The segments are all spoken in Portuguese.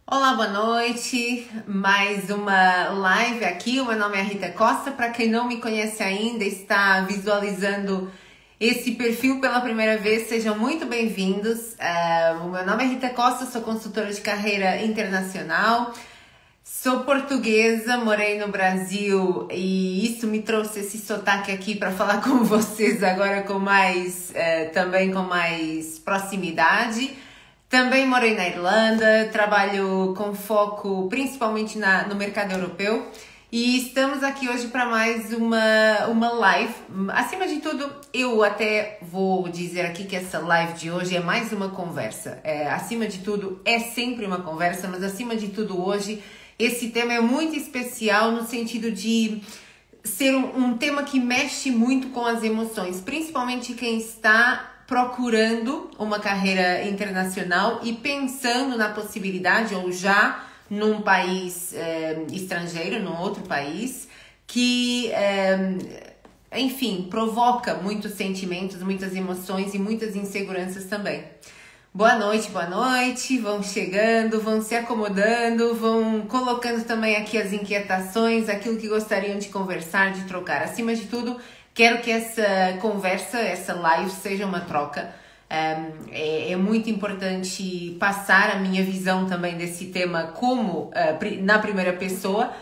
Olá, boa noite. Mais uma live aqui. O meu nome é Rita Costa. Para quem não me conhece ainda, está visualizando esse perfil pela primeira vez, sejam muito bem-vindos. O meu nome é Rita Costa, sou consultora de carreira internacional. Sou portuguesa, morei no Brasil e isso me trouxe esse sotaque aqui para falar com vocês agora também com mais proximidade. Também morei na Irlanda, trabalho com foco principalmente no mercado europeu e estamos aqui hoje para mais uma live. Acima de tudo, eu até vou dizer aqui que essa live de hoje é mais uma conversa. Acima de tudo, é sempre uma conversa, mas acima de tudo hoje, esse tema é muito especial no sentido de ser um tema que mexe muito com as emoções, principalmente quem está procurando uma carreira internacional e pensando na possibilidade ou já num país estrangeiro, num outro país, que, enfim, provoca muitos sentimentos, muitas emoções e muitas inseguranças também. Boa noite, vão chegando, vão se acomodando, vão colocando também aqui as inquietações, aquilo que gostariam de conversar, de trocar. Acima de tudo, quero que essa conversa, essa live seja uma troca. É muito importante passar a minha visão também desse tema na primeira pessoa,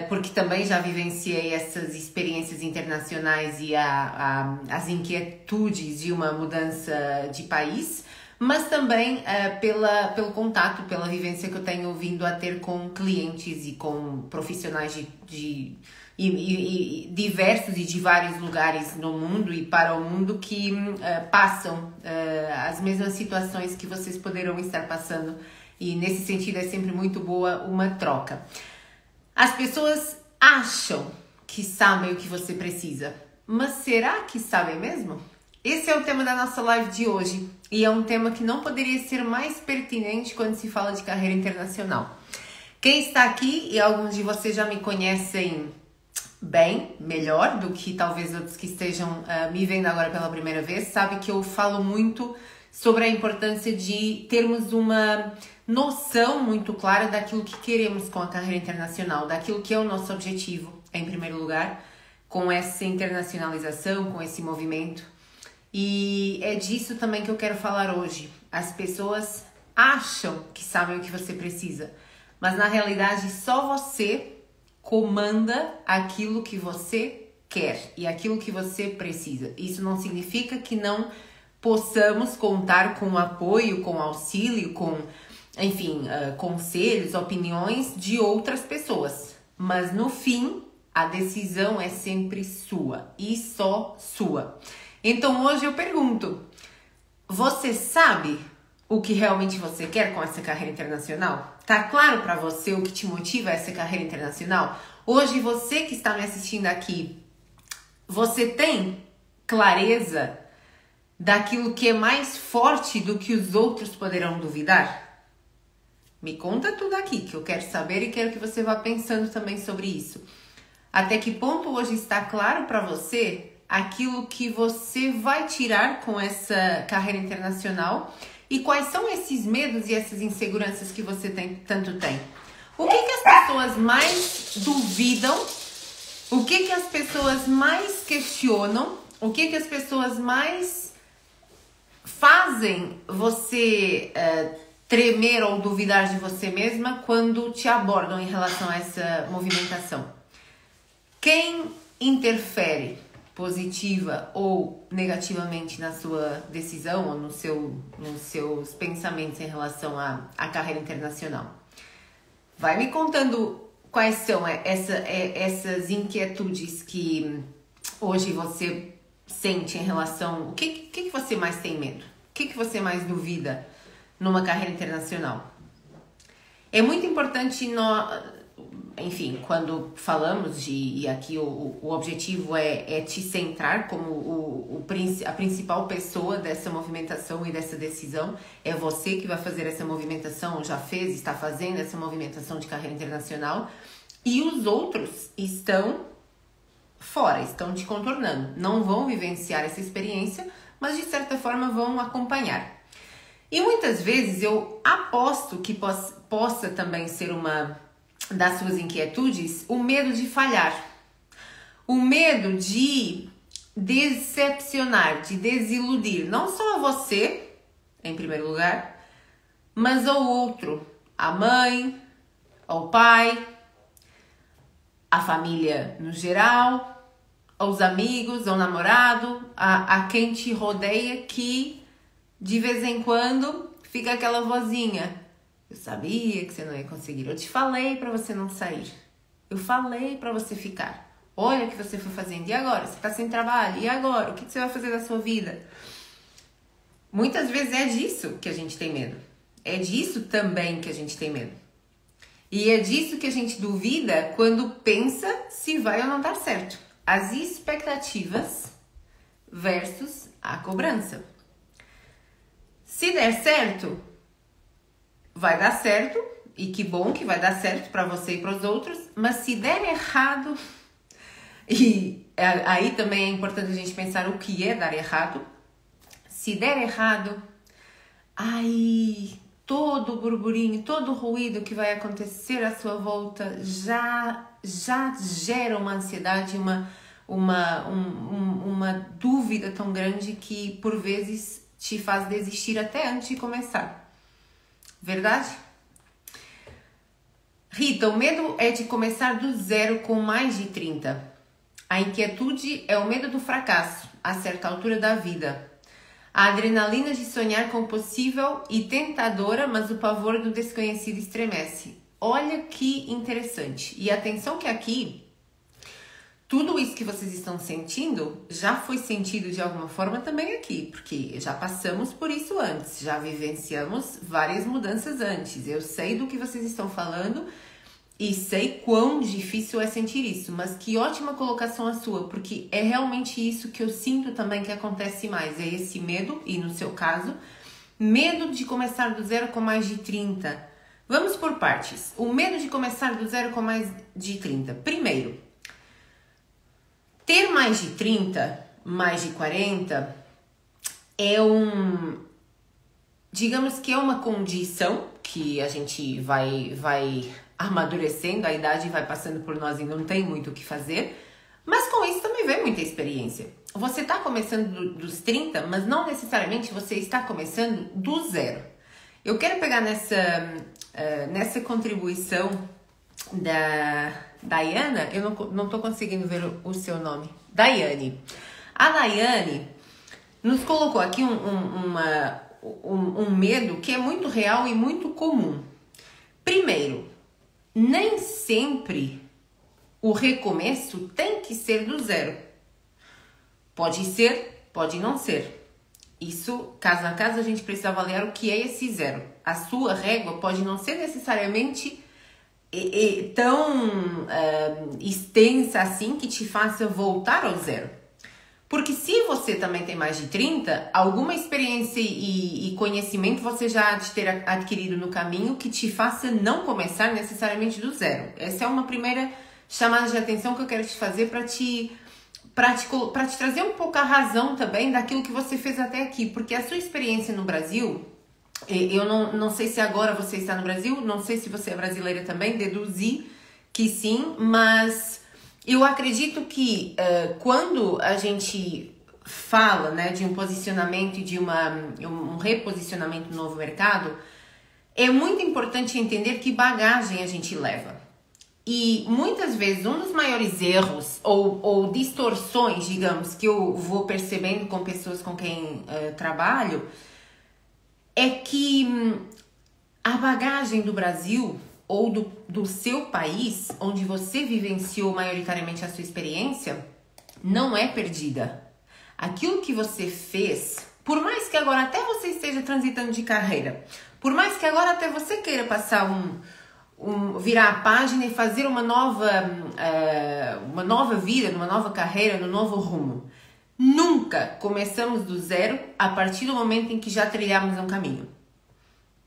porque também já vivenciei essas experiências internacionais e as inquietudes de uma mudança de país, mas também pelo contato, pela vivência que eu tenho vindo a ter com clientes e com profissionais diversos e de vários lugares no mundo e para o mundo que passam as mesmas situações que vocês poderão estar passando, e nesse sentido é sempre muito boa uma troca. As pessoas acham que sabem o que você precisa, mas será que sabem mesmo? Esse é o tema da nossa live de hoje e é um tema que não poderia ser mais pertinente quando se fala de carreira internacional. Quem está aqui, e alguns de vocês já me conhecem bem, melhor do que talvez outros que estejam me vendo agora pela primeira vez, sabe que eu falo muito sobre a importância de termos uma noção muito clara daquilo que queremos com a carreira internacional, daquilo que é o nosso objetivo, em primeiro lugar, com essa internacionalização, com esse movimento. E é disso também que eu quero falar hoje. As pessoas acham que sabem o que você precisa, mas na realidade só você comanda aquilo que você quer e aquilo que você precisa. Isso não significa que não possamos contar com apoio, com auxílio, com, enfim, conselhos, opiniões de outras pessoas. Mas no fim, a decisão é sempre sua e só sua. Então hoje eu pergunto, você sabe o que realmente você quer com essa carreira internacional? Tá claro para você o que te motiva a essa carreira internacional? Hoje você que está me assistindo aqui, você tem clareza daquilo que é mais forte do que os outros poderão duvidar? Me conta tudo aqui que eu quero saber e quero que você vá pensando também sobre isso. Até que ponto hoje está claro para você aquilo que você vai tirar com essa carreira internacional e quais são esses medos e essas inseguranças que você tanto tem? O que as pessoas mais duvidam? O que as pessoas mais questionam? O que as pessoas mais fazem você tremer ou duvidar de você mesma quando te abordam em relação a essa movimentação? Quem interfere positiva ou negativamente na sua decisão ou nos seus pensamentos em relação à carreira internacional? Vai me contando quais são essas inquietudes que hoje você sente em relação... O que você mais tem medo? O que você mais duvida numa carreira internacional? É muito importante... Enfim, quando falamos e aqui o objetivo é te centrar como a principal pessoa dessa movimentação e dessa decisão. É você que vai fazer essa movimentação, já fez, está fazendo essa movimentação de carreira internacional. E os outros estão fora, estão te contornando. Não vão vivenciar essa experiência, mas de certa forma vão acompanhar. E muitas vezes eu aposto que possa também ser uma das suas inquietudes o medo de falhar, o medo de decepcionar, de desiludir, não só a você, em primeiro lugar, mas ao outro, a mãe, ao pai, a família no geral, aos amigos, ao namorado, a quem te rodeia, que de vez em quando fica aquela vozinha: eu sabia que você não ia conseguir, eu te falei para você não sair, eu falei para você ficar, olha o que você foi fazendo, e agora? Você tá sem trabalho, e agora? O que você vai fazer da sua vida? Muitas vezes é disso que a gente tem medo, é disso também que a gente tem medo. E é disso que a gente duvida quando pensa se vai ou não dar certo. As expectativas versus a cobrança. Se der certo, vai dar certo, e que bom que vai dar certo para você e para os outros, mas se der errado, e aí também é importante a gente pensar o que é dar errado. Se der errado, aí todo o burburinho, todo o ruído que vai acontecer à sua volta já gera uma ansiedade, uma dúvida tão grande que por vezes te faz desistir até antes de começar. Verdade? Rita, o medo é de começar do zero com mais de 30. A inquietude é o medo do fracasso a certa altura da vida. A adrenalina de sonhar com o possível e tentadora, mas o pavor do desconhecido estremece. Olha que interessante. E atenção que aqui, tudo isso que vocês estão sentindo já foi sentido de alguma forma também aqui, porque já passamos por isso antes, já vivenciamos várias mudanças antes. Eu sei do que vocês estão falando e sei quão difícil é sentir isso, mas que ótima colocação a sua, porque é realmente isso que eu sinto também que acontece mais, é esse medo, e no seu caso, medo de começar do zero com mais de 30. Vamos por partes. O medo de começar do zero com mais de 30. Primeiro, ter mais de 30, mais de 40, digamos que é uma condição que a gente vai amadurecendo, a idade vai passando por nós e não tem muito o que fazer, mas com isso também vem muita experiência. Você está começando dos 30, mas não necessariamente você está começando do zero. Eu quero pegar nessa contribuição da Daiana, eu não estou conseguindo ver o seu nome, Daiane. A Daiane nos colocou aqui um medo que é muito real e muito comum. Primeiro, nem sempre o recomeço tem que ser do zero. Pode ser, pode não ser. Isso, caso a caso, a gente precisa avaliar o que é esse zero. A sua régua pode não ser necessariamente tão extensa assim que te faça voltar ao zero. Porque se você também tem mais de 30, alguma experiência e conhecimento você já há de ter adquirido no caminho que te faça não começar necessariamente do zero. Essa é uma primeira chamada de atenção que eu quero te fazer para te trazer um pouco a razão também daquilo que você fez até aqui. Porque a sua experiência no Brasil, eu não sei se agora você está no Brasil, não sei se você é brasileira também, deduzi que sim, mas eu acredito que quando a gente fala, né, de um posicionamento e de um reposicionamento no novo mercado, é muito importante entender que bagagem a gente leva. E muitas vezes um dos maiores erros ou distorções, digamos, que eu vou percebendo com pessoas com quem trabalho, é que a bagagem do Brasil ou do seu país, onde você vivenciou maioritariamente a sua experiência, não é perdida. Aquilo que você fez, por mais que agora até você esteja transitando de carreira, por mais que agora até você queira passar virar a página e fazer uma nova vida, uma nova carreira, no novo rumo. Nunca começamos do zero a partir do momento em que já trilhamos um caminho.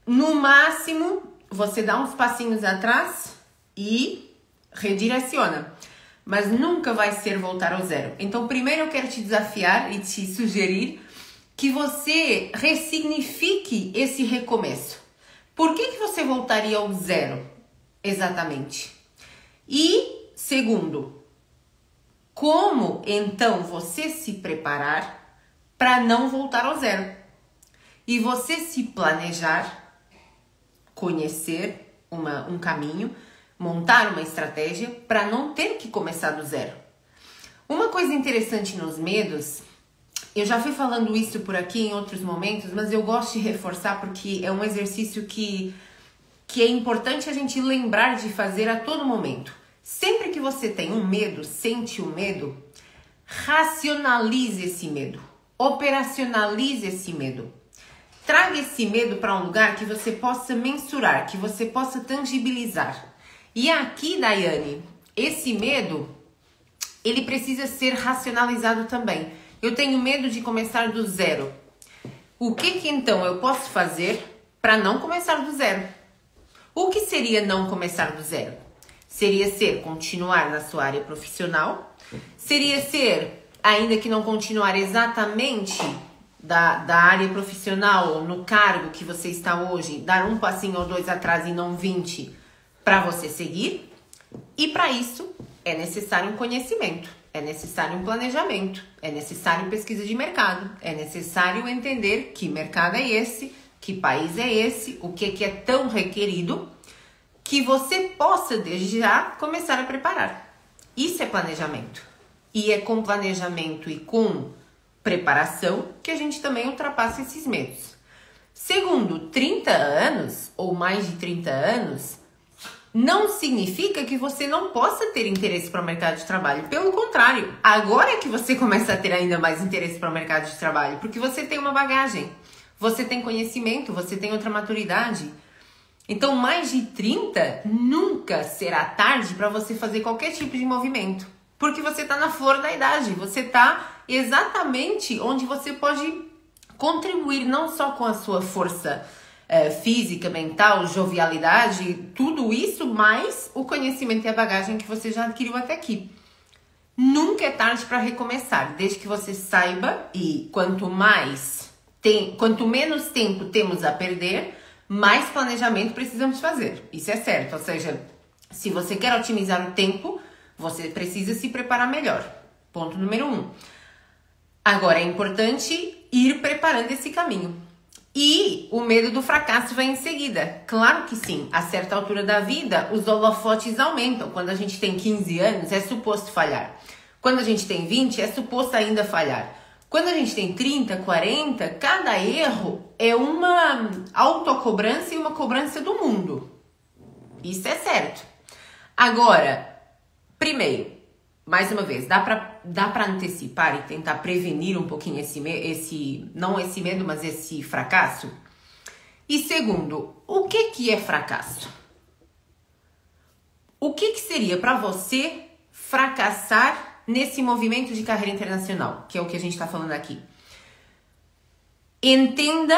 No máximo, você dá uns passinhos atrás e redireciona. Mas nunca vai ser voltar ao zero. Então, primeiro eu quero te desafiar e te sugerir que você ressignifique esse recomeço. Por que você voltaria ao zero? Exatamente. E segundo, como então você se preparar para não voltar ao zero? E você se planejar, conhecer um caminho, montar uma estratégia para não ter que começar do zero. Uma coisa interessante nos medos, eu já fui falando isso por aqui em outros momentos, mas eu gosto de reforçar porque é um exercício que é importante a gente lembrar de fazer a todo momento. Sempre que você tem um medo, sente o medo, racionalize esse medo, operacionalize esse medo. Traga esse medo para um lugar que você possa mensurar, que você possa tangibilizar. E aqui, Daiane, esse medo, ele precisa ser racionalizado também. Eu tenho medo de começar do zero. O que então eu posso fazer para não começar do zero? O que seria não começar do zero? Seria ser continuar na sua área profissional? Seria ser, ainda que não continuar exatamente da área profissional, no cargo que você está hoje, dar um passinho ou dois atrás e não 20 para você seguir? E para isso é necessário um conhecimento, é necessário um planejamento, é necessário pesquisa de mercado, é necessário entender que mercado é esse, que país é esse, o que é tão requerido, que você possa desde já começar a preparar. Isso é planejamento. E é com planejamento e com preparação que a gente também ultrapassa esses medos. Segundo, 30 anos ou mais de 30 anos não significa que você não possa ter interesse para o mercado de trabalho. Pelo contrário, agora é que você começa a ter ainda mais interesse para o mercado de trabalho, porque você tem uma bagagem, você tem conhecimento, você tem outra maturidade. Então, mais de 30 nunca será tarde para você fazer qualquer tipo de movimento, porque você está na flor da idade, você está exatamente onde você pode contribuir não só com a sua força física, mental, jovialidade, tudo isso, mais o conhecimento e a bagagem que você já adquiriu até aqui. Nunca é tarde para recomeçar, desde que você saiba, e quanto menos tempo temos a perder, mais planejamento precisamos fazer. Isso é certo, ou seja, se você quer otimizar o tempo, você precisa se preparar melhor. Ponto número 1. Agora, é importante ir preparando esse caminho. E o medo do fracasso vem em seguida. Claro que sim, a certa altura da vida, os holofotes aumentam. Quando a gente tem 15 anos, é suposto falhar. Quando a gente tem 20, é suposto ainda falhar. Quando a gente tem 30, 40, cada erro é uma autocobrança e uma cobrança do mundo. Isso é certo. Agora, primeiro, mais uma vez, dá pra antecipar e tentar prevenir um pouquinho não esse medo, mas esse fracasso? E segundo, o que é fracasso? O que seria para você fracassar nesse movimento de carreira internacional, que é o que a gente está falando aqui? Entenda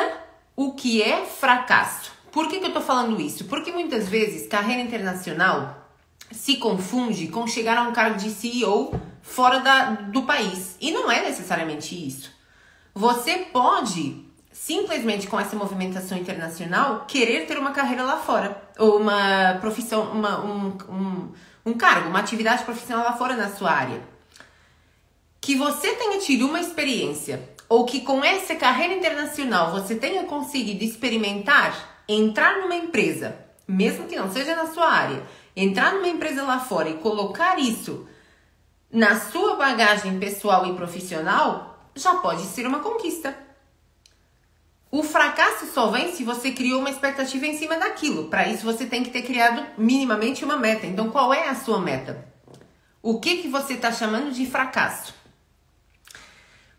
o que é fracasso. Por que eu tô falando isso? Porque muitas vezes carreira internacional se confunde com chegar a um cargo de CEO fora do país. E não é necessariamente isso. Você pode, simplesmente com essa movimentação internacional, querer ter uma carreira lá fora. Ou uma profissão, um cargo, uma atividade profissional lá fora na sua área. Que você tenha tido uma experiência, ou que com essa carreira internacional você tenha conseguido experimentar, entrar numa empresa, mesmo que não seja na sua área, entrar numa empresa lá fora e colocar isso na sua bagagem pessoal e profissional, já pode ser uma conquista. O fracasso só vem se você criou uma expectativa em cima daquilo. Para isso você tem que ter criado minimamente uma meta. Então qual é a sua meta? O que você está chamando de fracasso?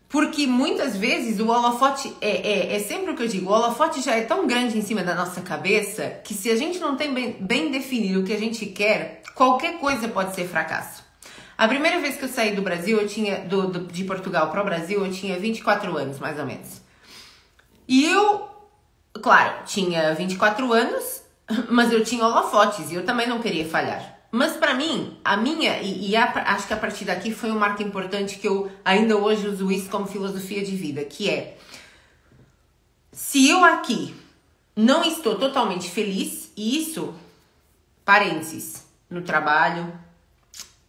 Porque muitas vezes o holofote, é sempre o que eu digo, o holofote já é tão grande em cima da nossa cabeça que se a gente não tem bem definido o que a gente quer, qualquer coisa pode ser fracasso. A primeira vez que eu saí do Brasil, de Portugal para o Brasil, eu tinha 24 anos, mais ou menos. E eu, claro, tinha 24 anos, mas eu tinha holofotes e eu também não queria falhar. Mas para mim, acho que a partir daqui foi um marco importante que eu ainda hoje uso isso como filosofia de vida, que é, Se eu aqui não estou totalmente feliz, e isso, parênteses, no trabalho,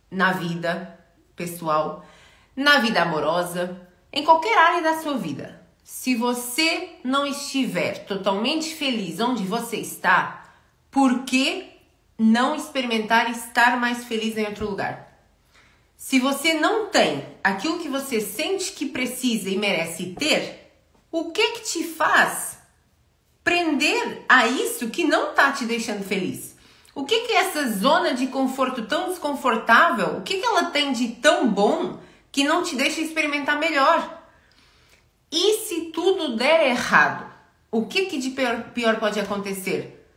na vida pessoal, na vida amorosa, em qualquer área da sua vida. Se você não estiver totalmente feliz onde você está, por que não experimentar estar mais feliz em outro lugar? Se você não tem aquilo que você sente que precisa e merece ter, o que te faz prender a isso que não tá te deixando feliz? O que é essa zona de conforto tão desconfortável? O que ela tem de tão bom que não te deixa experimentar melhor? E se tudo der errado, o que de pior pode acontecer?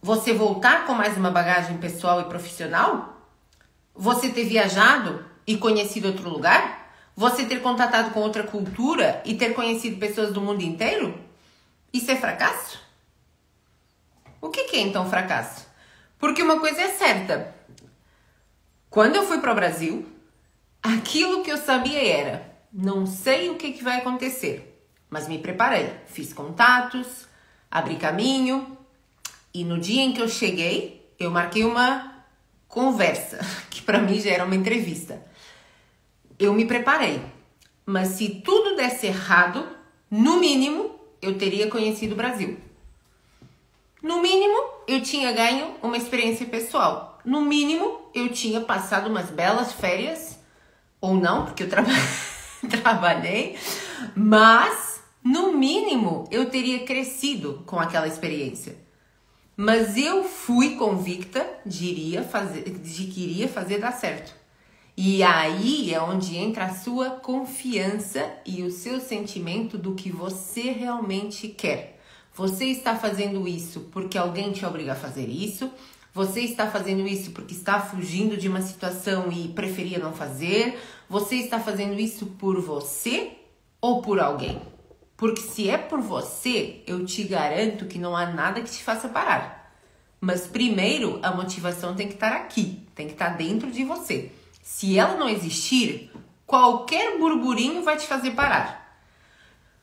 Você voltar com mais uma bagagem pessoal e profissional? Você ter viajado e conhecido outro lugar? Você ter contatado com outra cultura e ter conhecido pessoas do mundo inteiro? Isso é fracasso? O que é então fracasso? Porque uma coisa é certa. Quando eu fui para o Brasil, aquilo que eu sabia era: não sei o que vai acontecer, mas me preparei. Fiz contatos, abri caminho, e no dia em que eu cheguei, eu marquei uma conversa, que para mim já era uma entrevista. Eu me preparei, mas se tudo desse errado, no mínimo, eu teria conhecido o Brasil. No mínimo, eu tinha ganho uma experiência pessoal. No mínimo, eu tinha passado umas belas férias, ou não, porque eu trabalhei, mas, no mínimo, eu teria crescido com aquela experiência. Mas eu fui convicta de que iria fazer dar certo. E aí é onde entra a sua confiança e o seu sentimento do que você realmente quer. Você está fazendo isso porque alguém te obriga a fazer isso? Você está fazendo isso porque está fugindo de uma situação e preferia não fazer? Você está fazendo isso por você ou por alguém? Porque se é por você, eu te garanto que não há nada que te faça parar. Mas primeiro, a motivação tem que estar aqui, tem que estar dentro de você. Se ela não existir, qualquer burburinho vai te fazer parar.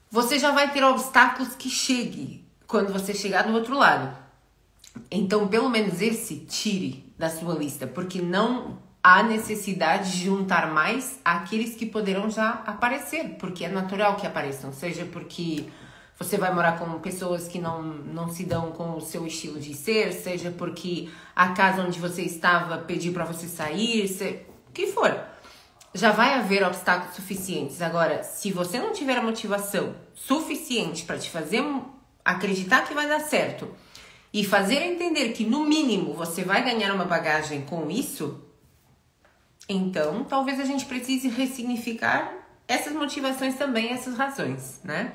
Você já vai ter obstáculos que cheguem quando você chegar do outro lado. Então, pelo menos esse, tire da sua lista, porque não há necessidade de juntar mais aqueles que poderão já aparecer, porque é natural que apareçam, seja porque você vai morar com pessoas que não se dão com o seu estilo de ser, seja porque a casa onde você estava pediu para você sair, o que for. Já vai haver obstáculos suficientes. Agora, se você não tiver a motivação suficiente para te fazer acreditar que vai dar certo e fazer entender que, no mínimo, você vai ganhar uma bagagem com isso, então talvez a gente precise ressignificar essas motivações também, essas razões, né?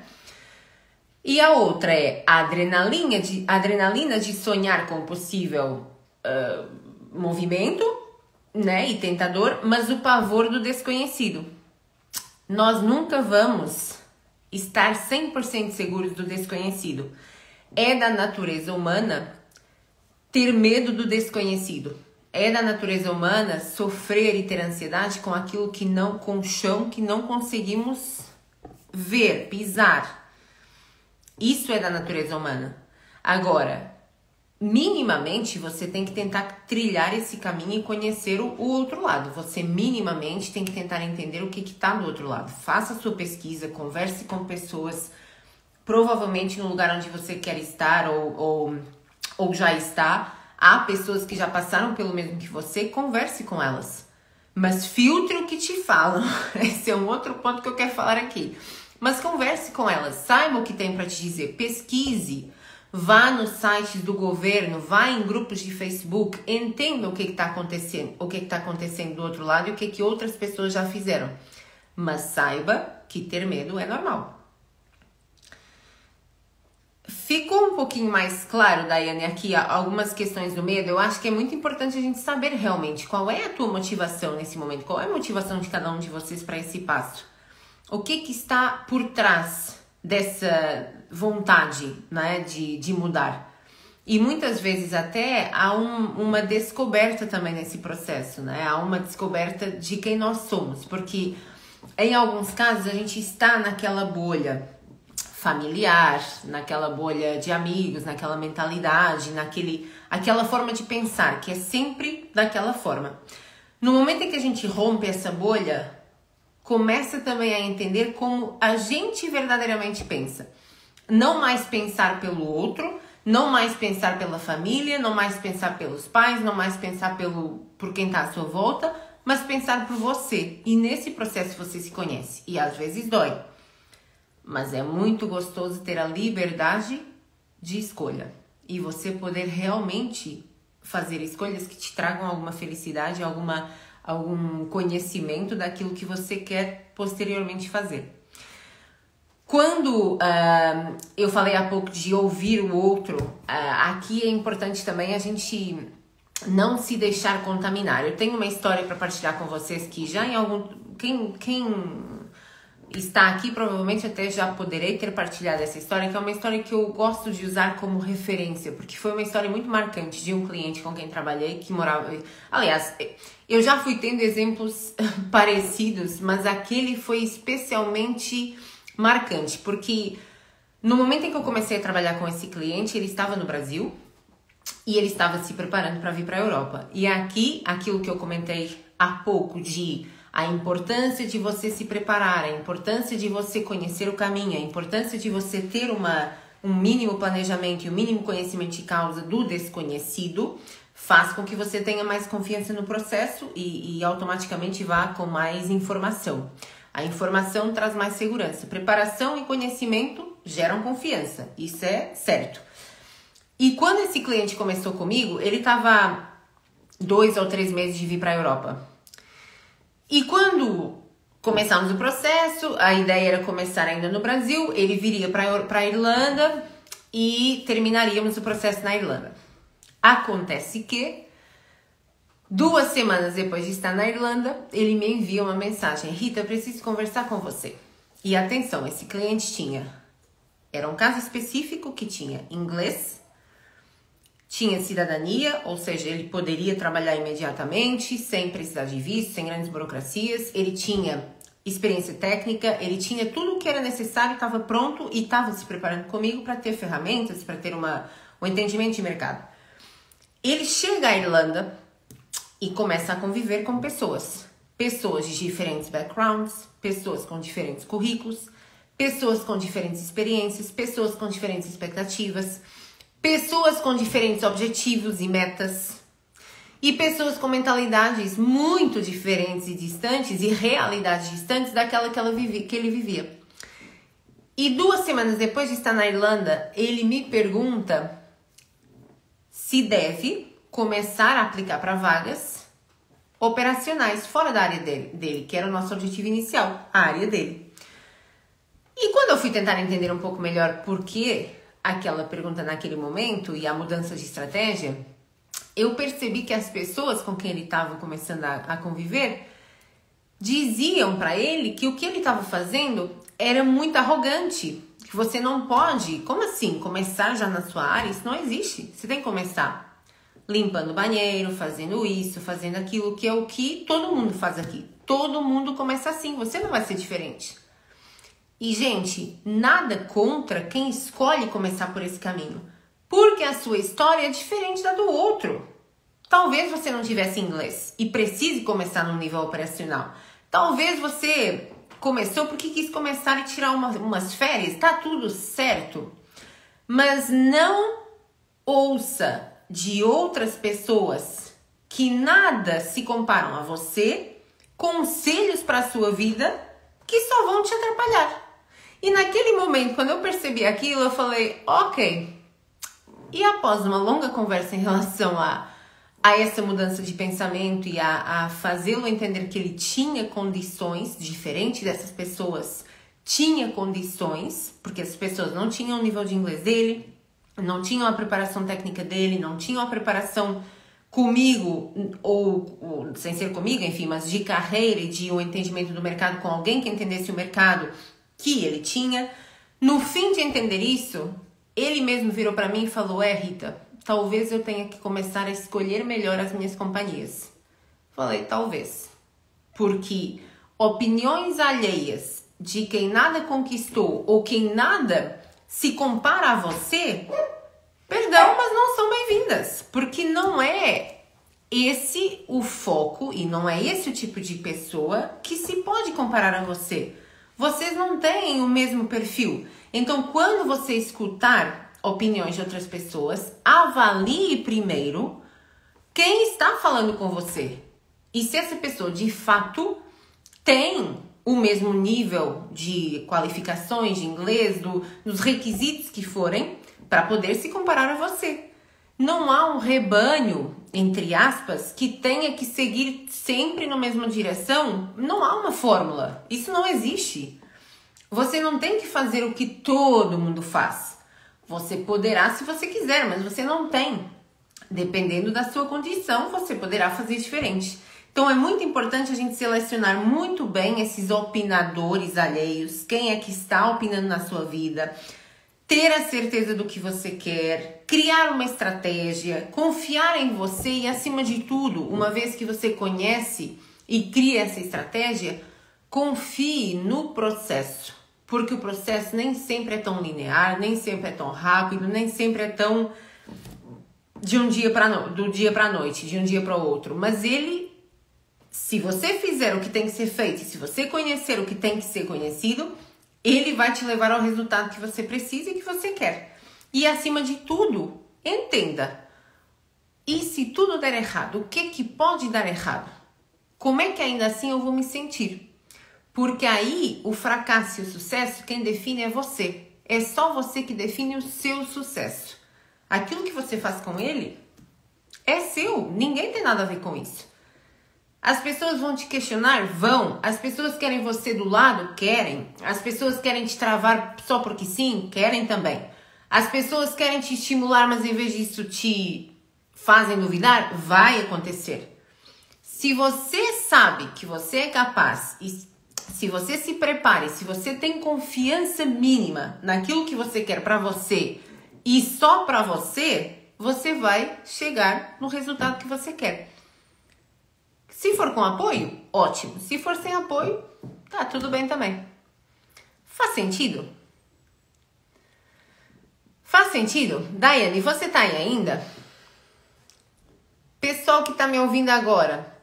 E a outra é a adrenalina de sonhar com possível movimento, né, e tentador, mas o pavor do desconhecido. Nós nunca vamos estar 100% seguros do desconhecido. É da natureza humana ter medo do desconhecido. É da natureza humana sofrer e ter ansiedade com aquilo com o chão que não conseguimos ver, pisar. Isso é da natureza humana. Agora, minimamente você tem que tentar trilhar esse caminho e conhecer o outro lado. Você minimamente tem que tentar entender o que está do outro lado. Faça a sua pesquisa, converse com pessoas, provavelmente no lugar onde você quer estar ou já está. Há pessoas que já passaram pelo mesmo que você, converse com elas. Mas filtre o que te falam. Esse é um outro ponto que eu quero falar aqui. Mas converse com elas, saiba o que tem para te dizer, pesquise. Vá nos sites do governo, vá em grupos de Facebook, entenda o que está acontecendo, do outro lado e o que outras pessoas já fizeram. Mas saiba que ter medo é normal. Ficou um pouquinho mais claro, Daiane, aqui algumas questões do medo? Eu acho que é muito importante a gente saber realmente qual é a tua motivação nesse momento, qual é a motivação de cada um de vocês para esse passo. O que está por trás dessa vontade, né, de mudar? E muitas vezes até há uma descoberta também nesse processo, né? Há uma descoberta de quem nós somos, porque em alguns casos a gente está naquela bolha familiar, naquela bolha de amigos, naquela mentalidade, aquela forma de pensar, que é sempre daquela forma. No momento em que a gente rompe essa bolha, começa também a entender como a gente verdadeiramente pensa. Não mais pensar pelo outro, não mais pensar pela família, não mais pensar pelos pais, não mais pensar por quem está à sua volta, mas pensar por você. E nesse processo você se conhece. E às vezes dói. Mas é muito gostoso ter a liberdade de escolha. E você poder realmente fazer escolhas que te tragam alguma felicidade, algum conhecimento daquilo que você quer posteriormente fazer. Quando eu falei há pouco de ouvir o outro, aqui é importante também a gente não se deixar contaminar. Eu tenho uma história para partilhar com vocês que já quem está aqui provavelmente até já poderei ter partilhado essa história, que é uma história que eu gosto de usar como referência, porque foi uma história muito marcante de um cliente com quem trabalhei, que morava... Aliás, eu já fui tendo exemplos parecidos, mas aquele foi especialmente marcante, porque no momento em que eu comecei a trabalhar com esse cliente, ele estava no Brasil e ele estava se preparando para vir para a Europa. E aqui, aquilo que eu comentei há pouco de a importância de você se preparar, a importância de você conhecer o caminho, a importância de você ter um mínimo planejamento e um mínimo conhecimento de causa do desconhecido, faz com que você tenha mais confiança no processo e automaticamente vá com mais informação. A informação traz mais segurança. Preparação e conhecimento geram confiança. Isso é certo. E quando esse cliente começou comigo, ele estava 2 ou 3 meses de vir para a Europa. E quando começamos o processo, a ideia era começar ainda no Brasil, ele viria para a Irlanda e terminaríamos o processo na Irlanda. Acontece que 2 semanas depois de estar na Irlanda, ele me envia uma mensagem: Rita, eu preciso conversar com você. E atenção, esse cliente era um caso específico que tinha inglês, tinha cidadania, ou seja, ele poderia trabalhar imediatamente, sem precisar de visto, sem grandes burocracias, ele tinha experiência técnica, ele tinha tudo o que era necessário, estava pronto e estava se preparando comigo para ter ferramentas, para ter um entendimento de mercado. Ele chega à Irlanda e começa a conviver com pessoas de diferentes backgrounds, pessoas com diferentes currículos, pessoas com diferentes experiências, pessoas com diferentes expectativas, pessoas com diferentes objetivos e metas, e pessoas com mentalidades muito diferentes e distantes, e realidades distantes daquela que ele vivia. E 2 semanas depois de estar na Irlanda, ele me pergunta se deve começar a aplicar para vagas operacionais fora da área dele, que era o nosso objetivo inicial, a área dele. E quando eu fui tentar entender um pouco melhor por que aquela pergunta naquele momento e a mudança de estratégia, eu percebi que as pessoas com quem ele estava começando a conviver diziam para ele que o que ele estava fazendo era muito arrogante, que você não pode, como assim, começar já na sua área? Isso não existe, você tem que começar limpando o banheiro, fazendo isso, fazendo aquilo, que é o que todo mundo faz aqui. Todo mundo começa assim, você não vai ser diferente. E, gente, nada contra quem escolhe começar por esse caminho, porque a sua história é diferente da do outro. Talvez você não tivesse inglês e precise começar no nível operacional. Talvez você começou porque quis começar e tirar umas férias, tá tudo certo. Mas não ouça de outras pessoas que nada se comparam a você conselhos para a sua vida que só vão te atrapalhar. E naquele momento, quando eu percebi aquilo, eu falei, ok. E após uma longa conversa em relação a essa mudança de pensamento e a fazê-lo entender que ele tinha condições, diferente dessas pessoas, tinha condições, porque as pessoas não tinham o nível de inglês dele, não tinham a preparação técnica dele, não tinham a preparação comigo, ou sem ser comigo, enfim, mas de carreira e de um entendimento do mercado com alguém que entendesse o mercado que ele tinha. No fim de entender isso, ele mesmo virou para mim e falou, Rita, talvez eu tenha que começar a escolher melhor as minhas companhias. Falei, talvez. Porque opiniões alheias de quem nada conquistou ou quem nada se compara a você, perdão, mas não são bem-vindas, porque não é esse o foco e não é esse o tipo de pessoa que se pode comparar a você. Vocês não têm o mesmo perfil. Então, quando você escutar opiniões de outras pessoas, avalie primeiro quem está falando com você. E se essa pessoa de fato tem o mesmo nível de qualificações de inglês, dos requisitos que forem, para poder se comparar a você. Não há um rebanho, entre aspas, que tenha que seguir sempre na mesma direção. Não há uma fórmula. Isso não existe. Você não tem que fazer o que todo mundo faz. Você poderá se você quiser, mas você não tem. Dependendo da sua condição, você poderá fazer diferente. Então é muito importante a gente selecionar muito bem esses opinadores alheios, quem é que está opinando na sua vida, ter a certeza do que você quer, criar uma estratégia, confiar em você e, acima de tudo, uma vez que você conhece e cria essa estratégia, confie no processo, porque o processo nem sempre é tão linear, nem sempre é tão rápido, nem sempre é tão do dia para a noite, de um dia para o outro, mas ele, se você fizer o que tem que ser feito, se você conhecer o que tem que ser conhecido, ele vai te levar ao resultado que você precisa e que você quer. E acima de tudo, entenda. E se tudo der errado, o que pode dar errado? Como é que ainda assim eu vou me sentir? Porque aí o fracasso e o sucesso, quem define é você. É só você que define o seu sucesso. Aquilo que você faz com ele é seu. Ninguém tem nada a ver com isso. As pessoas vão te questionar? Vão. As pessoas querem você do lado? Querem. As pessoas querem te travar só porque sim? Querem também. As pessoas querem te estimular, mas em vez disso te fazem duvidar? Vai acontecer. Se você sabe que você é capaz, e se você se prepara, se você tem confiança mínima naquilo que você quer para você e só para você, você vai chegar no resultado que você quer. Se for com apoio, ótimo. Se for sem apoio, tá tudo bem também. Faz sentido? Faz sentido? Daiane, você tá aí ainda? Pessoal que tá me ouvindo agora,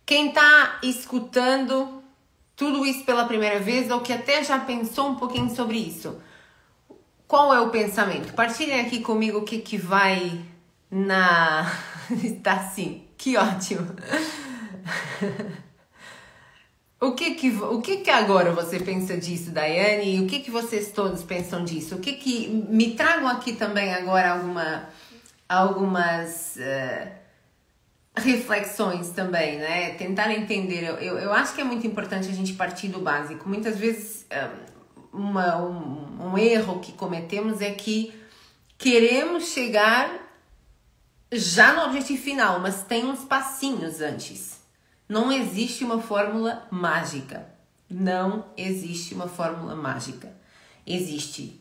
quem tá escutando tudo isso pela primeira vez ou que até já pensou um pouquinho sobre isso, qual é o pensamento? Partilhem aqui comigo o que vai na... Tá assim, que ótimo. O que agora você pensa disso, Daiane? E o que vocês todos pensam disso? Me tragam aqui também agora algumas reflexões também, né? Tentar entender. Eu acho que é muito importante a gente partir do básico. Muitas vezes um erro que cometemos é que queremos chegar já no objetivo final, mas tem uns passinhos antes. Não existe uma fórmula mágica. Não existe uma fórmula mágica. Existe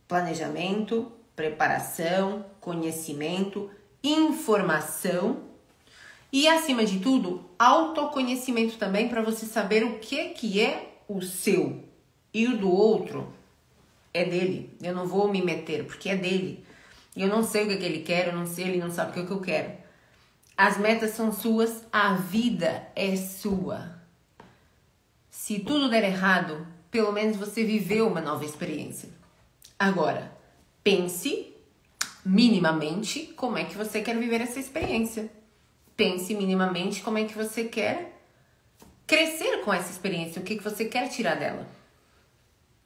planejamento, preparação, conhecimento, informação e, acima de tudo, autoconhecimento também para você saber o que é o seu e o do outro é dele. Eu não vou me meter porque é dele. Eu não sei o que ele quer, eu não sei, ele não sabe o que eu quero. As metas são suas, a vida é sua. Se tudo der errado, pelo menos você viveu uma nova experiência. Agora, pense minimamente como é que você quer viver essa experiência. Pense minimamente como é que você quer crescer com essa experiência, o que você quer tirar dela,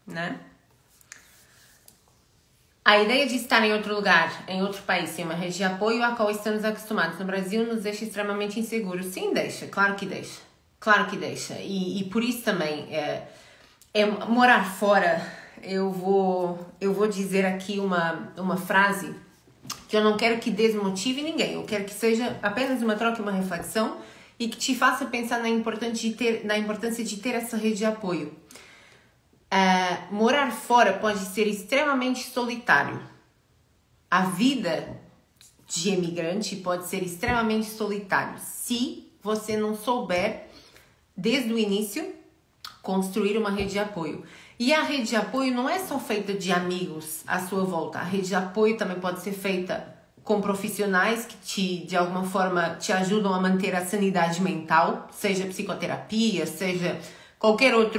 né? A ideia de estar em outro lugar, em outro país, sem uma rede de apoio a qual estamos acostumados no Brasil, nos deixa extremamente inseguros. Sim, deixa. Claro que deixa. Claro que deixa. E por isso também, morar fora, eu vou dizer aqui uma frase que eu não quero que desmotive ninguém. Eu quero que seja apenas uma troca e uma reflexão e que te faça pensar na importância de ter essa rede de apoio. Morar fora pode ser extremamente solitário. A vida de imigrante pode ser extremamente solitário se você não souber, desde o início, construir uma rede de apoio. E a rede de apoio não é só feita de amigos à sua volta. A rede de apoio também pode ser feita com profissionais que de alguma forma te ajudam a manter a sanidade mental, seja psicoterapia, seja qualquer outra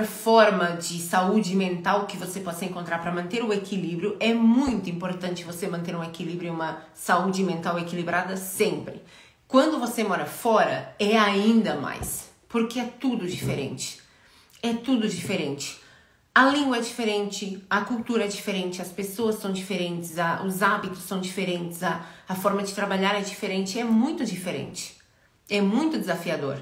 forma de saúde mental que você possa encontrar para manter o equilíbrio. É muito importante você manter um equilíbrio e uma saúde mental equilibrada sempre. Quando você mora fora, é ainda mais, porque é tudo diferente. É tudo diferente. A língua é diferente, a cultura é diferente, as pessoas são diferentes, os hábitos são diferentes, a forma de trabalhar é diferente, é muito diferente. É muito desafiador.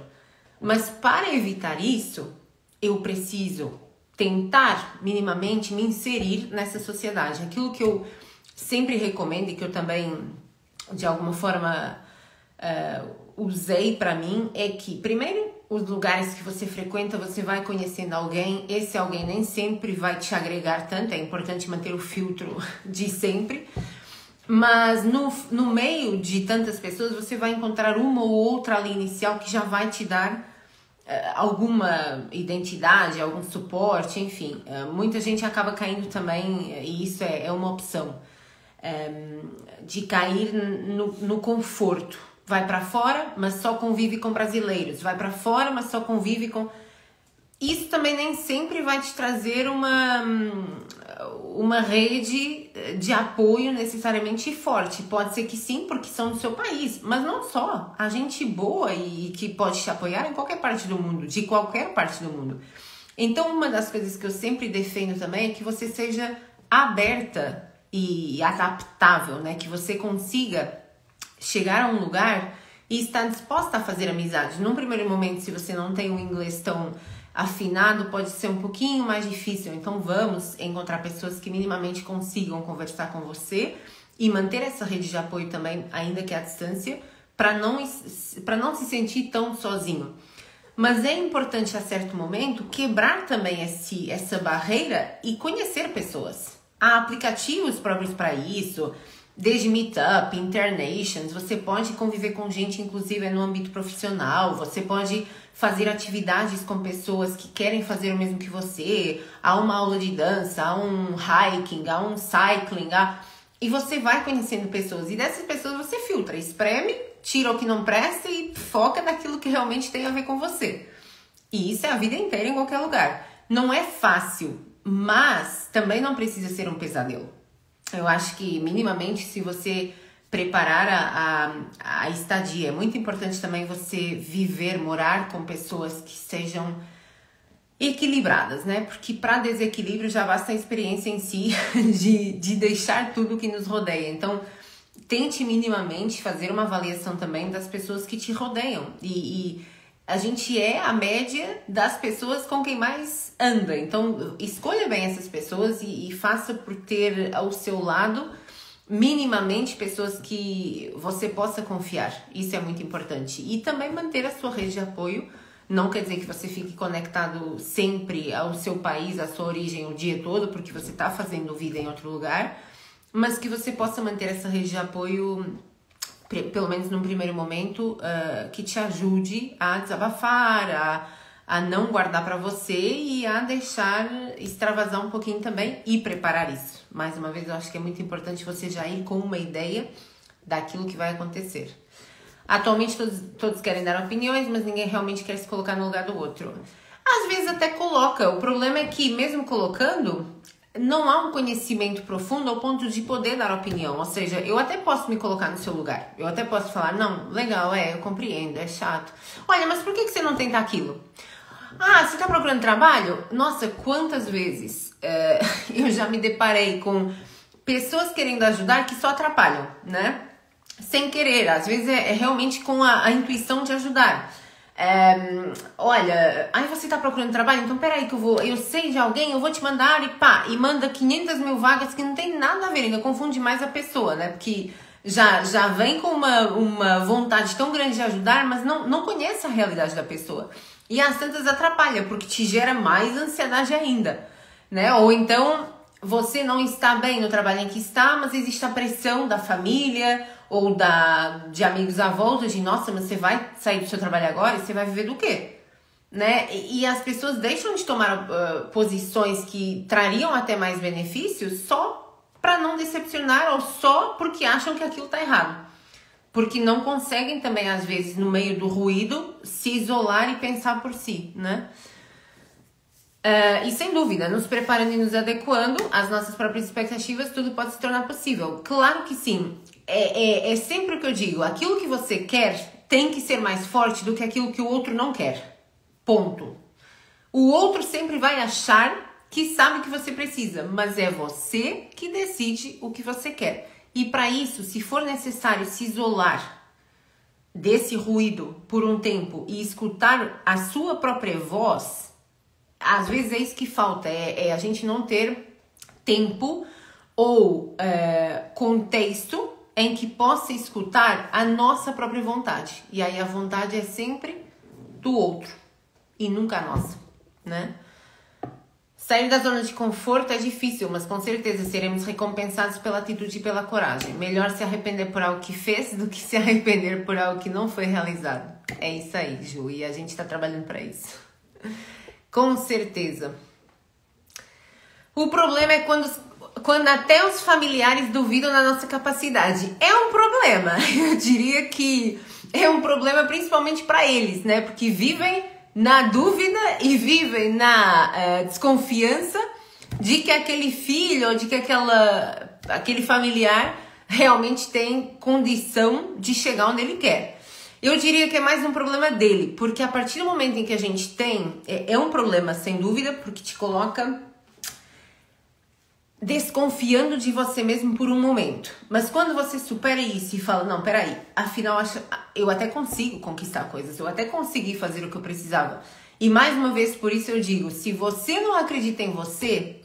Mas para evitar isso, eu preciso tentar minimamente me inserir nessa sociedade. Aquilo que eu sempre recomendo e que eu também, de alguma forma, usei para mim é que, primeiro, os lugares que você frequenta, você vai conhecendo alguém, esse alguém nem sempre vai te agregar tanto, é importante manter o filtro de sempre, mas no meio de tantas pessoas, você vai encontrar uma ou outra ali inicial que já vai te dar alguma identidade, algum suporte, enfim. Muita gente acaba caindo também, e isso é uma opção, de cair no conforto. Vai para fora, mas só convive com brasileiros. Vai para fora, mas só convive com... Isso também nem sempre vai te trazer uma rede de apoio necessariamente forte. Pode ser que sim, porque são do seu país. Mas não só. Há gente boa e que pode te apoiar em qualquer parte do mundo. De qualquer parte do mundo. Então, uma das coisas que eu sempre defendo também é que você seja aberta e adaptável, né? Que você consiga chegar a um lugar e estar disposta a fazer amizade. Num primeiro momento, se você não tem um inglês tão afinado, pode ser um pouquinho mais difícil. Então vamos encontrar pessoas que minimamente consigam conversar com você e manter essa rede de apoio também, ainda que à distância, para não se sentir tão sozinho. Mas é importante a certo momento quebrar também essa barreira e conhecer pessoas. Há aplicativos próprios para isso, desde Meetup, Internations, você pode conviver com gente, inclusive no âmbito profissional, você pode fazer atividades com pessoas que querem fazer o mesmo que você, há uma aula de dança, há um hiking, há um cycling, e você vai conhecendo pessoas, e dessas pessoas você filtra, espreme, tira o que não presta e foca naquilo que realmente tem a ver com você. E isso é a vida inteira em qualquer lugar. Não é fácil, mas também não precisa ser um pesadelo. Eu acho que minimamente se você preparar a estadia, é muito importante também você morar com pessoas que sejam equilibradas, né? Porque para desequilíbrio já basta a experiência em si de deixar tudo que nos rodeia. Então, tente minimamente fazer uma avaliação também das pessoas que te rodeiam. E a gente é a média das pessoas com quem mais anda. Então, escolha bem essas pessoas e faça por ter ao seu lado minimamente pessoas que você possa confiar. Isso é muito importante. E também manter a sua rede de apoio. Não quer dizer que você fique conectado sempre ao seu país, à sua origem o dia todo, porque você está fazendo vida em outro lugar, mas que você possa manter essa rede de apoio, pelo menos num primeiro momento, que te ajude a desabafar, a não guardar para você e a deixar extravasar um pouquinho também e preparar isso. Mais uma vez, eu acho que é muito importante você já ir com uma ideia daquilo que vai acontecer. Atualmente todos querem dar opiniões, mas ninguém realmente quer se colocar no lugar do outro. Às vezes até coloca, o problema é que mesmo colocando, não há um conhecimento profundo ao ponto de poder dar opinião. Ou seja, eu até posso me colocar no seu lugar. Eu até posso falar, não, legal, eu compreendo, é chato. Olha, mas por que você não tenta aquilo? Ah, você tá procurando trabalho? Nossa, quantas vezes eu já me deparei com pessoas querendo ajudar que só atrapalham, né? Sem querer, às vezes é realmente com a intuição de ajudar. Olha, aí você tá procurando trabalho, então peraí que eu sei de alguém, eu vou te mandar e pá, e manda 500 mil vagas que não tem nada a ver, ainda confunde mais a pessoa, né? Porque já vem com uma vontade tão grande de ajudar, mas não conhece a realidade da pessoa. E às tantas atrapalha, porque te gera mais ansiedade ainda, né? Ou então você não está bem no trabalho em que está, mas existe a pressão da família ou de amigos à volta de, nossa, mas você vai sair do seu trabalho agora e você vai viver do quê? né? E as pessoas deixam de tomar posições que trariam até mais benefícios só para não decepcionar ou só porque acham que aquilo tá errado. Porque não conseguem também, às vezes, no meio do ruído, se isolar e pensar por si, né? E sem dúvida, nos preparando e nos adequando às nossas próprias expectativas, tudo pode se tornar possível. Claro que sim. É sempre o que eu digo. Aquilo que você quer tem que ser mais forte do que aquilo que o outro não quer. Ponto. O outro sempre vai achar que sabe o que você precisa, mas é você que decide o que você quer. E para isso, se for necessário se isolar desse ruído por um tempo e escutar a sua própria voz, às vezes é isso que falta, é a gente não ter tempo ou contexto em que possa escutar a nossa própria vontade. E aí a vontade é sempre do outro e nunca a nossa, né? Sair da zona de conforto é difícil, mas com certeza seremos recompensados pela atitude e pela coragem. Melhor se arrepender por algo que fez do que se arrepender por algo que não foi realizado. É isso aí, Ju, e a gente tá trabalhando para isso. Com certeza. O problema é quando até os familiares duvidam da nossa capacidade. É um problema. Eu diria que é um problema principalmente para eles, né? Porque vivem na dúvida e vivem na desconfiança de que aquele filho ou de que aquele familiar realmente tem condição de chegar onde ele quer. Eu diria que é mais um problema dele, porque a partir do momento em que a gente tem, é um problema sem dúvida, porque te coloca desconfiando de você mesmo por um momento. Mas quando você supera isso e fala, não, peraí, afinal eu até consigo conquistar coisas, eu até consegui fazer o que eu precisava. E mais uma vez, por isso eu digo, se você não acredita em você,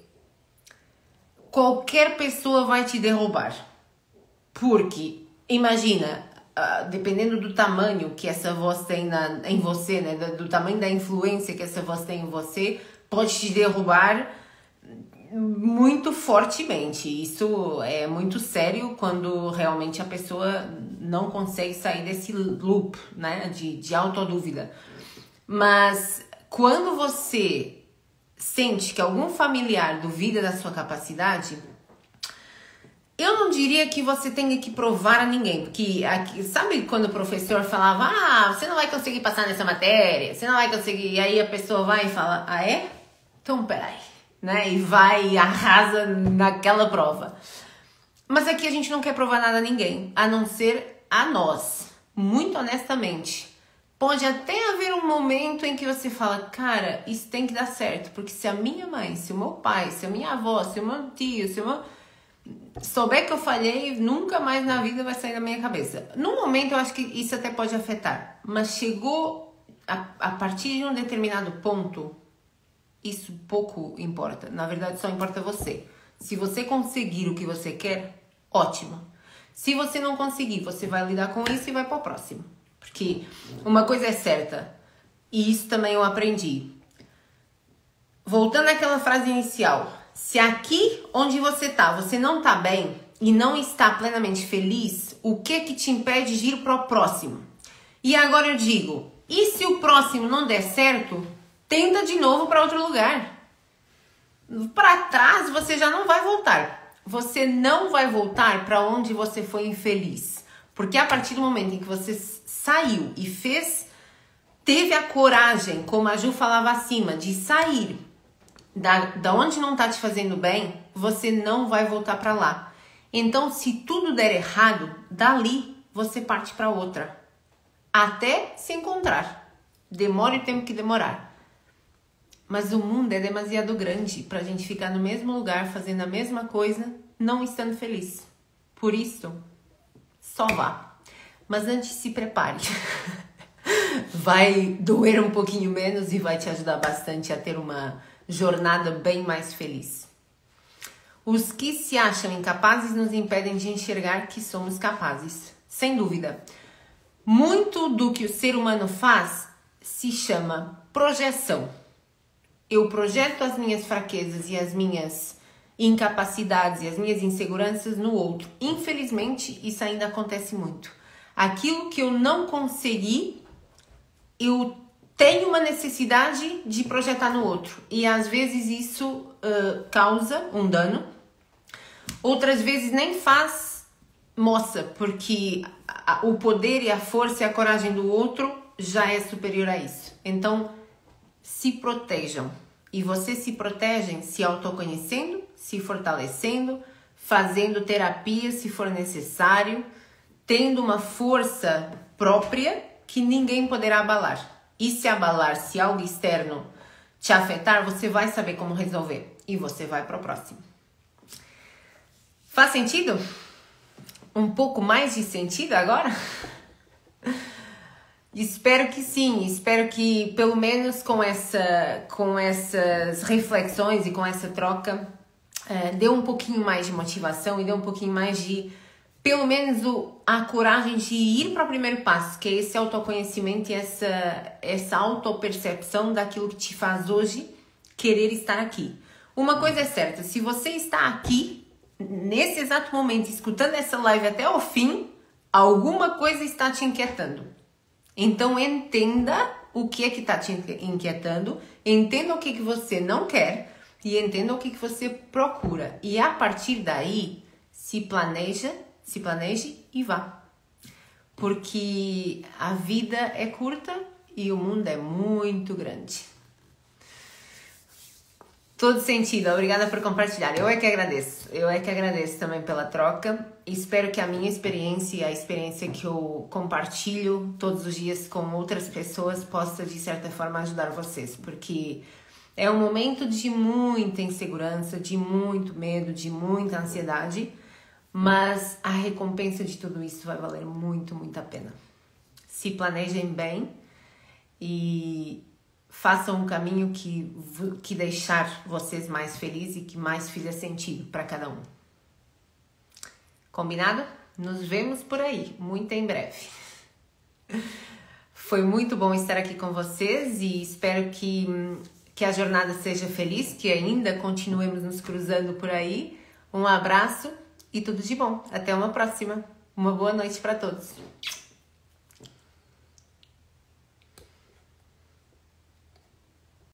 qualquer pessoa vai te derrubar. Porque, imagina, dependendo do tamanho que essa voz tem em você, né, do tamanho da influência que essa voz tem em você, pode te derrubar muito fortemente. Isso é muito sério quando realmente a pessoa não consegue sair desse loop, né, de autodúvida. Mas quando você sente que algum familiar duvida da sua capacidade, eu não diria que você tenha que provar a ninguém, porque sabe quando o professor falava, você não vai conseguir passar nessa matéria, você não vai conseguir, e aí a pessoa vai e fala, é? Então peraí, né? E vai e arrasa naquela prova. Mas aqui a gente não quer provar nada a ninguém, a não ser a nós, muito honestamente. Pode até haver um momento em que você fala, cara, isso tem que dar certo, porque se a minha mãe, se o meu pai, se a minha avó, se o meu tio, se o meu... souber que eu falhei, nunca mais na vida vai sair da minha cabeça. No momento eu acho que isso até pode afetar, mas chegou a partir de um determinado ponto, isso pouco importa. Na verdade só importa você. Se você conseguir o que você quer, ótimo. Se você não conseguir, você vai lidar com isso e vai para o próximo. Porque uma coisa é certa, e isso também eu aprendi. Voltando àquela frase inicial, se aqui onde você tá, você não tá bem e não está plenamente feliz, o que te impede de ir pro próximo? E agora eu digo, e se o próximo não der certo, tenta de novo para outro lugar. Para trás você já não vai voltar. Você não vai voltar para onde você foi infeliz. Porque a partir do momento em que você saiu e teve a coragem, como a Ju falava acima, de sair da onde não tá te fazendo bem, você não vai voltar para lá. Então, se tudo der errado, dali você parte para outra. Até se encontrar. Demore o tempo que demorar. Mas o mundo é demasiado grande pra gente ficar no mesmo lugar, fazendo a mesma coisa, não estando feliz. Por isso, só vá. Mas antes, se prepare. Vai doer um pouquinho menos e vai te ajudar bastante a ter uma jornada bem mais feliz. Os que se acham incapazes nos impedem de enxergar que somos capazes. Sem dúvida. Muito do que o ser humano faz se chama projeção. Eu projeto as minhas fraquezas e as minhas incapacidades e as minhas inseguranças no outro. Infelizmente, isso ainda acontece muito. Aquilo que eu não consegui, eu tem uma necessidade de projetar no outro. E às vezes isso causa um dano. Outras vezes nem faz moça, porque o poder e a força e a coragem do outro já é superior a isso. Então, se protejam. E vocês se protegem se autoconhecendo, se fortalecendo, fazendo terapia se for necessário, tendo uma força própria que ninguém poderá abalar. E se abalar, se algo externo te afetar, você vai saber como resolver. E você vai para o próximo. Faz sentido? Um pouco mais de sentido agora? Espero que sim, espero que pelo menos com essas reflexões e com essa troca dê um pouquinho mais de motivação e dê um pouquinho mais de, pelo menos a coragem de ir para o primeiro passo, que é esse autoconhecimento e essa autopercepção daquilo que te faz hoje querer estar aqui. Uma coisa é certa, se você está aqui, nesse exato momento, escutando essa live até o fim, alguma coisa está te inquietando. Então entenda o que é que está te inquietando, entenda o que você não quer e entenda o que você procura. E a partir daí, se planeje e vá. Porque a vida é curta e o mundo é muito grande. Todo sentido, obrigada por compartilhar. Eu é que agradeço também pela troca. Espero que a minha experiência e a experiência que eu compartilho todos os dias com outras pessoas possa, de certa forma, ajudar vocês. Porque é um momento de muita insegurança, de muito medo, de muita ansiedade. Mas a recompensa de tudo isso vai valer muito, muito a pena. Se planejem bem e façam um caminho que deixar vocês mais felizes e que mais fizer sentido para cada um. Combinado? Nos vemos por aí, muito em breve. Foi muito bom estar aqui com vocês e espero que a jornada seja feliz, que ainda continuemos nos cruzando por aí. Um abraço e tudo de bom. Até uma próxima. Uma boa noite para todos.